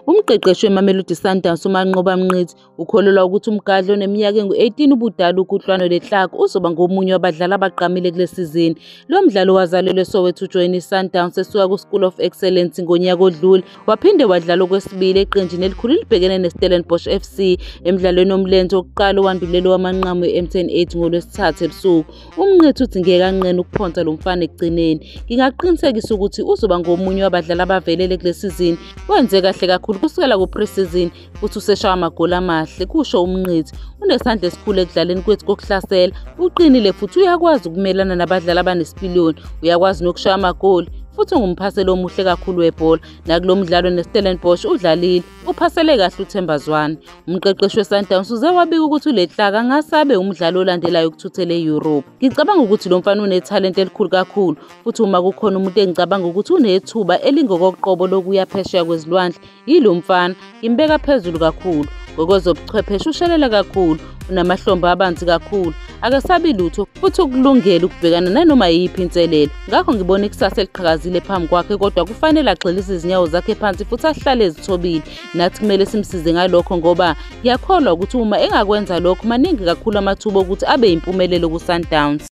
Umqeqeshi weMamelodi Sundowns uManqoba Mnqithi ukholelwa ukuthi umgadli oneminyaka engu-18 ubudala uKhuhlano Letlaku uzoba ngomunye wabadlali abagqamile kule sizini. Lo mdlali owazalelwe eSoweto ujoyine iSundowns esuka ku-School of Excellence ngonyaka odlule, waphinde wadlala okwesibili eqenjini elikhulu elibhekene neStellenbosch FC emdlalweni womlenze wokuqala owandulela wamanqamu e-M10 8 ngoLwesithathu ebusuku. Umnqithi uthi ngeke anqene ukuphonsa lo mfana ekugcineni. Ngingaqinisekisa ukuthi uzoba ngomunye wabadlali abavelele kule sizini. Wenze kahle kakhulu kusukela ku-pre-season futhi useshawa amagoli amahle, kusho uMnqithi. Unesandla esikhulu ekudlaleni kwethu kokuhlasela, uqinile futhi uyakwazi ukumelana nabadlali abanesipiliyoni, uyakwazi nokushaya amagoli futhi ungumphaseli omuhle kakhulu webhola. Nakulo mdlalo neStellenbosch udlalile, uphasele kahle uThemba Zwane. Umqeqeshi weSundowns uze wabika ukuthi uLetlaku angasabe umdlali olandelayo ukuthuthela e-Europe. Ngicabanga ukuthi lo mfana unethalente elikhulu kakhulu futhi uma kukhona umuntu engicabanga ukuthi unethuba elingokoqobo lokuya phesheya kwezilwandle, yilo mfana. Ngimbeka phezulu kakhulu. Ngokwezobuchwepheshe ushelela kakhulu, unamahlombe abanzi kakhulu, akasabi lutho futhi ukulungela ukubhekana nanoma yiphi inselelo. Ngakho ngibona ikusasa eliqhakazile phambi kwakhe, kodwa kufanele agxilise izinyawo zakhe phansi futhi ahlale ezithobile. Nathi kumele simsize ngalokho ngoba ngiyakholwa ukuthi uma engakwenza lokho maningi kakhulu amathuba okuthi abe yimpumelelo kuSundowns.